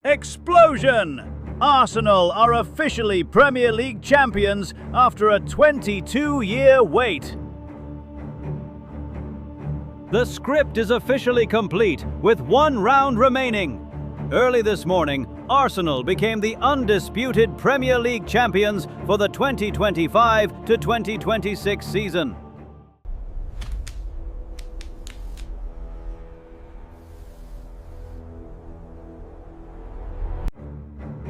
Explosion! Arsenal are officially Premier League champions after a 22-year wait. The script is officially complete, with one round remaining. Early this morning, Arsenal became the undisputed Premier League champions for the 2025 to 2026 season.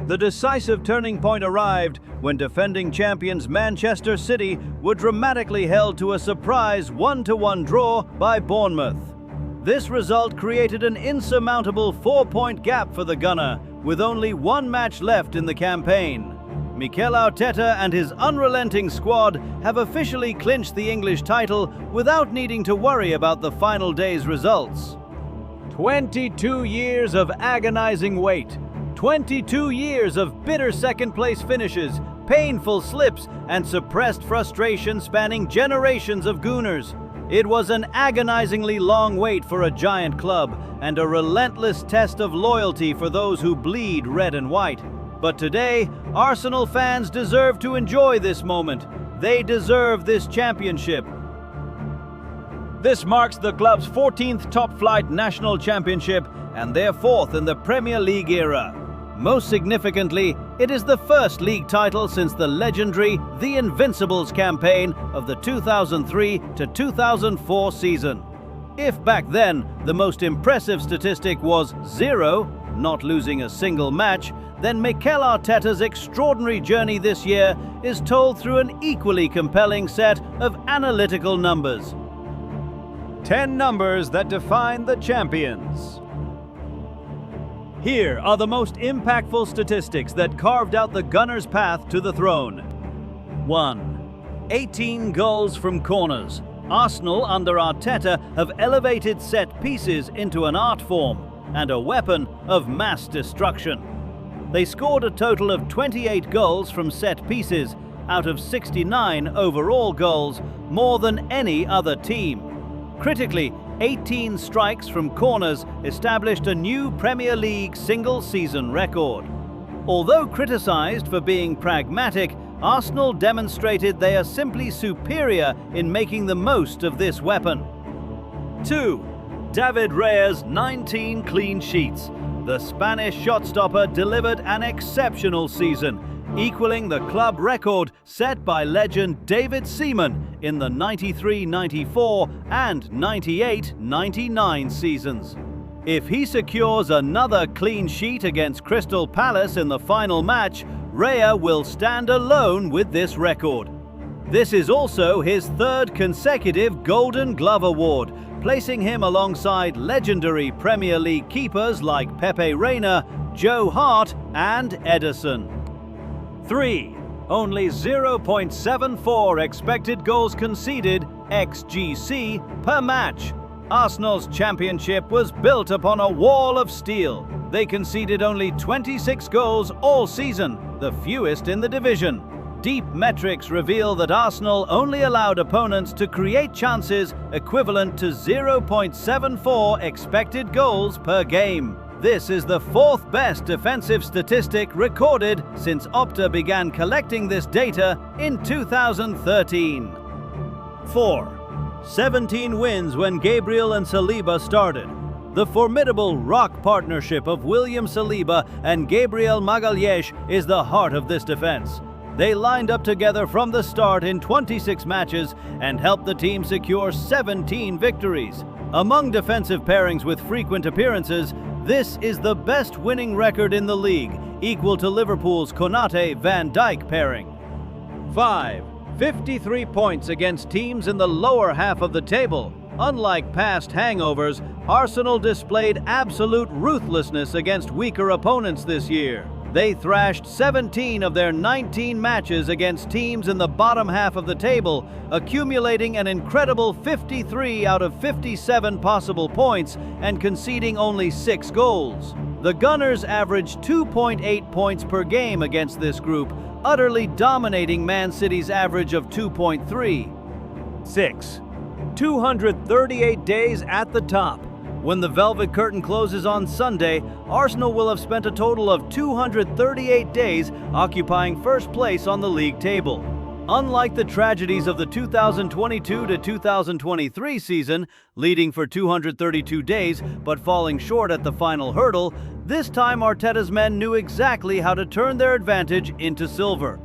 The decisive turning point arrived when defending champions Manchester City were dramatically held to a surprise 1-1 draw by Bournemouth. This result created an insurmountable 4-point gap for the Gunner, with only one match left in the campaign. Mikel Arteta and his unrelenting squad have officially clinched the English title without needing to worry about the final day's results. 22 years of agonizing wait. 22 years of bitter second-place finishes, painful slips, and suppressed frustration spanning generations of Gooners. It was an agonizingly long wait for a giant club, and a relentless test of loyalty for those who bleed red and white. But today, Arsenal fans deserve to enjoy this moment. They deserve this championship. This marks the club's 14th top-flight national championship and their 4th in the Premier League era. Most significantly, it is the first league title since the legendary The Invincibles campaign of the 2003 to 2004 season. If back then the most impressive statistic was 0, not losing a single match, then Mikel Arteta's extraordinary journey this year is told through an equally compelling set of analytical numbers. 10 numbers that define the champions. Here are the most impactful statistics that carved out the Gunners' path to the throne. 1. 18 goals from corners. Arsenal under Arteta have elevated set pieces into an art form and a weapon of mass destruction. They scored a total of 28 goals from set pieces out of 69 overall goals, more than any other team. Critically, 18 strikes from corners established a new Premier League single-season record. Although criticised for being pragmatic, Arsenal demonstrated they are simply superior in making the most of this weapon. 2. David Raya's 19 clean sheets. The Spanish shot-stopper delivered an exceptional season, equaling the club record set by legend David Seaman in the 93-94 and 98-99 seasons. If he secures another clean sheet against Crystal Palace in the final match, Raya will stand alone with this record. This is also his 3rd consecutive Golden Glove award, placing him alongside legendary Premier League keepers like Pepe Reina, Joe Hart, and Ederson. 3. Only 0.74 expected goals conceded (XGC) per match. Arsenal's championship was built upon a wall of steel. They conceded only 26 goals all season, the fewest in the division. Deep metrics reveal that Arsenal only allowed opponents to create chances equivalent to 0.74 expected goals per game. This is the 4th best defensive statistic recorded since Opta began collecting this data in 2013. 4. 17 wins when Gabriel and Saliba started. The formidable rock partnership of William Saliba and Gabriel Magalhaes is the heart of this defense. They lined up together from the start in 26 matches and helped the team secure 17 victories. Among defensive pairings with frequent appearances, this is the best winning record in the league, equal to Liverpool's Konate-Van Dijk pairing. 5. 53 points against teams in the lower half of the table. Unlike past hangovers, Arsenal displayed absolute ruthlessness against weaker opponents this year. They thrashed 17 of their 19 matches against teams in the bottom half of the table, accumulating an incredible 53 out of 57 possible points and conceding only 6 goals. The Gunners averaged 2.8 points per game against this group, utterly dominating Man City's average of 2.3. 6. 238 days at the top. When the velvet curtain closes on Sunday, Arsenal will have spent a total of 238 days occupying first place on the league table. Unlike the tragedies of the 2022 to 2023 season, leading for 232 days but falling short at the final hurdle, this time Arteta's men knew exactly how to turn their advantage into silver.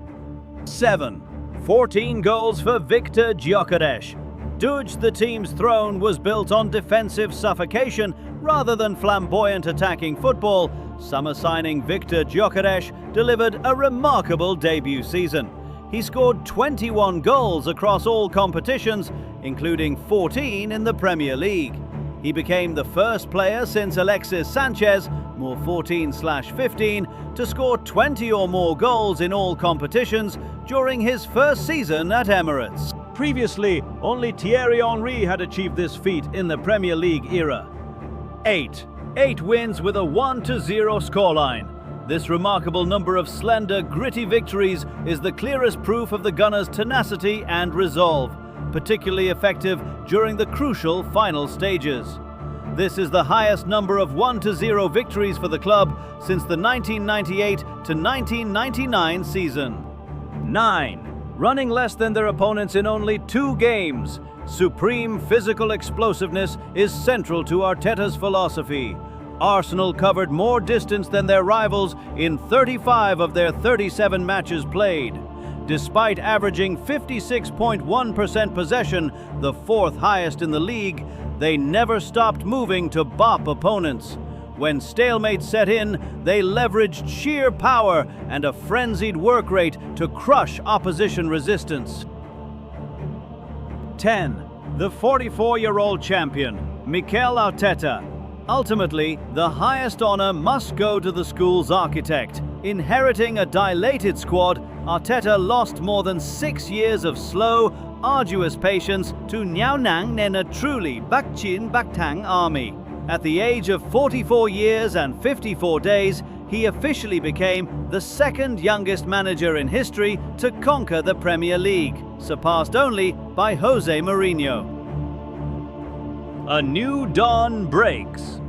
7. 14 goals for Victor Gyökeres. The team's throne was built on defensive suffocation rather than flamboyant attacking football. Summer signing Victor Gyökeres delivered a remarkable debut season. He scored 21 goals across all competitions, including 14 in the Premier League. He became the first player since Alexis Sanchez, more 14/15, to score 20 or more goals in all competitions during his first season at Emirates. Previously, only Thierry Henry had achieved this feat in the Premier League era. 8 wins with a 1-0 scoreline. This remarkable number of slender, gritty victories is the clearest proof of the Gunners' tenacity and resolve, particularly effective during the crucial final stages. This is the highest number of 1-0 victories for the club since the 1998 to 1999 season. 9. Running less than their opponents in only 2 games. Supreme physical explosiveness is central to Arteta's philosophy. Arsenal covered more distance than their rivals in 35 of their 37 matches played. Despite averaging 56.1% possession, the 4th highest in the league, they never stopped moving to bop opponents. When stalemate set in, they leveraged sheer power and a frenzied work rate to crush opposition resistance. 10. The 44-year-old champion, Mikel Arteta. Ultimately, the highest honor must go to the school's architect. Inheriting a dilated squad, Arteta lost more than 6 years of slow, arduous patience to Nyaunang Nena Truly Bakchin Baktang army. At the age of 44 years and 54 days, he officially became the 2nd youngest manager in history to conquer the Premier League, surpassed only by Jose Mourinho. A new dawn breaks.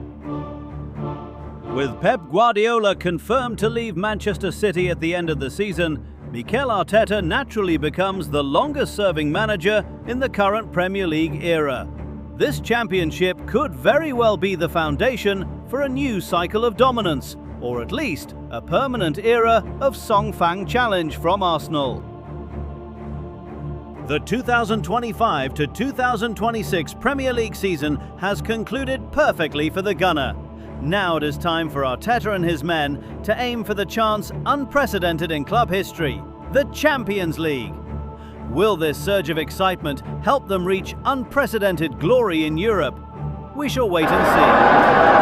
With Pep Guardiola confirmed to leave Manchester City at the end of the season, Mikel Arteta naturally becomes the longest-serving manager in the current Premier League era. This championship could very well be the foundation for a new cycle of dominance, or at least a permanent era of Songfang challenge from Arsenal. The 2025 to 2026 Premier League season has concluded perfectly for the Gunner. Now it is time for Arteta and his men to aim for the chance unprecedented in club history, the Champions League. Will this surge of excitement help them reach unprecedented glory in Europe? We shall wait and see.